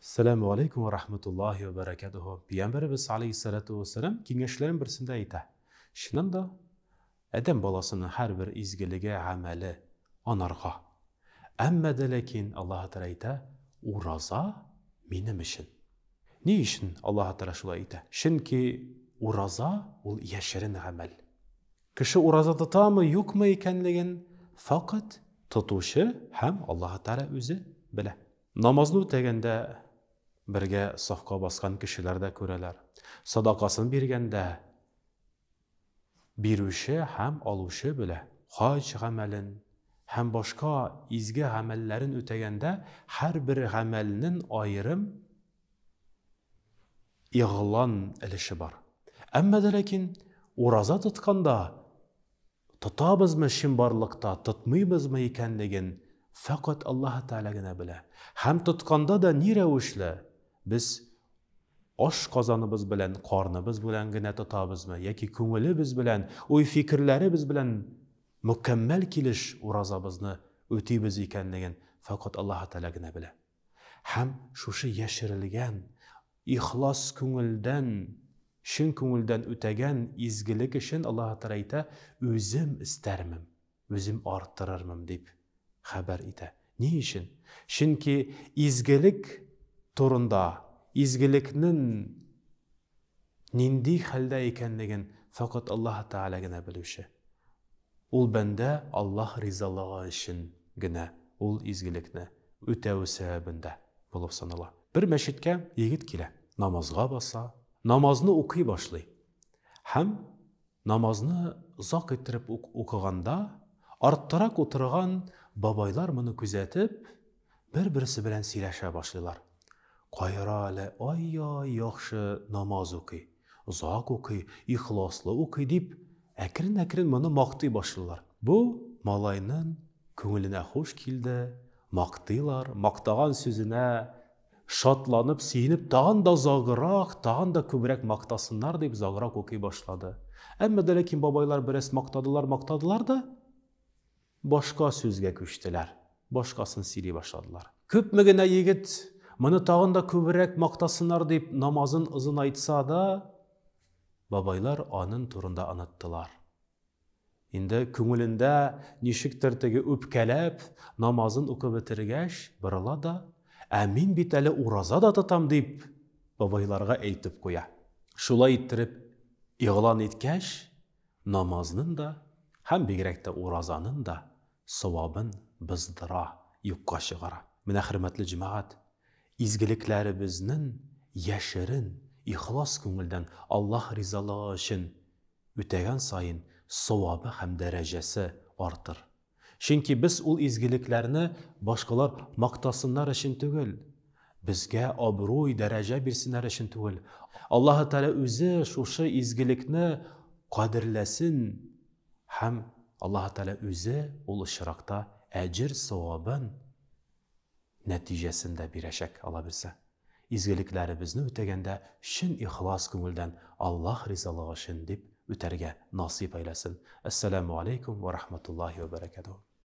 Assalamu alaikum wa rahmatullahi wa barakatuhu. Peygamberimiz aleyhissalatu vesselam kengashlerin birisinde ayta. Şunanda adam balasının her bir izgiligi ameli anarga. Amma da lakin Allah Teala ayta, uraza benim işin. Ne işin Allah Teala şulay ayta? Çünkü uraza ol yaşarın amel. Kişi uraza tutamı yok mu ekenligin fakat tutuşu hem Allah Teala özü bile. Namazını ötegende birge safqa baskan kişilerde köreler. Sadakasını bergende biruşu hem aluşu bile. Hac amelin hem başka izgi amellerin ötegende her bir amelinin ayrım iğlan ilişi var. Amma da lakin uraza tutkanda tutabız mı şimbarlıkta, tutmayımız mı ekenligin fakat Allah Teala gene bile. Hem tutkanda da nire uşle biz oş kazanımız bilen, karnımız bilen gene tutabız mı? Yaki köngülümüz bilen, oy fikirlerimiz bilen mükemmel kiliş urazabızını öteybiz ekenligin fakat Allah Teala gene bile. Hem şuşu yaşırılgen, ihlas köngülden, şin köngülden ötegen izgilik için Allah Teala ayta, özüm istermim, özüm arttırırmım deyip haber ite. Ne için? Çünkü izgilik turunda, izgiliknin nindi halde ekenligin fakat Allah Teala gene bilüşü. Ol bende Allah rizalığı için gene ol izgilikni ötevi sebebinde bulup sanıla. Bir meşitke yigit kile, namazga basa, namazını okuy başlay. Hem namazını uzak ettirip okuganda arttırak oturgan babaylar bunu küzetip bir-birisi bilen sileşe başlaylar. Qayrale ay yaxşı namaz okuy, uzak okuy, ihlaslı okuy deyip ekrin bunu maqtay başlaylar. Bu malayının köngüline hoş kildi, maqtaylar, maqtagan sözüne şatlanıp, siyinip, dağın da zagırak, dağın da kübrek maqtasınlar deyip zagırak okuy başladı. Amma da lakin babaylar biraz maqtadılar da başka sözge köştüler. Başkasını sili başladılar. Köpmegene yigit bunu tağın da kübrek maqtasınlar deyip namazın ızın aytsa da babaylar anın turunda anıttılar. Indi köngülünde nişiktir tegi öpkelep namazın oku bitirgeş birala da amin bit eli uraza da tutam deyip babaylarga eytip koya. Şulay ettirip iğlan etkeş namazının da hem bigrekte urazanın da savabın bizdıra, yukka şıgara. Mine hürmetli cemaat, izgiliklerimizin yaşarın, ihlas köngülden Allah rizalığı için ötegen sayın savabı hem derecesi artır. Çünkü biz ol izgiliklerini başkalar maqtasınlar için tügül. Bizge abruy derece birsinler için tügül. Allah Teala özü şuşu izgilikni kadirlesin. Hem Allah Teala özü ol ışırakta ecir savabın neticesinde bir eşek alabilse. İzgiliklerimizni ötegende şin ihlas köngülden Allah rizalığı için deyip öterge nasip eylesin. Esselamu aleykum ve rahmetullahi ve berekatuhu.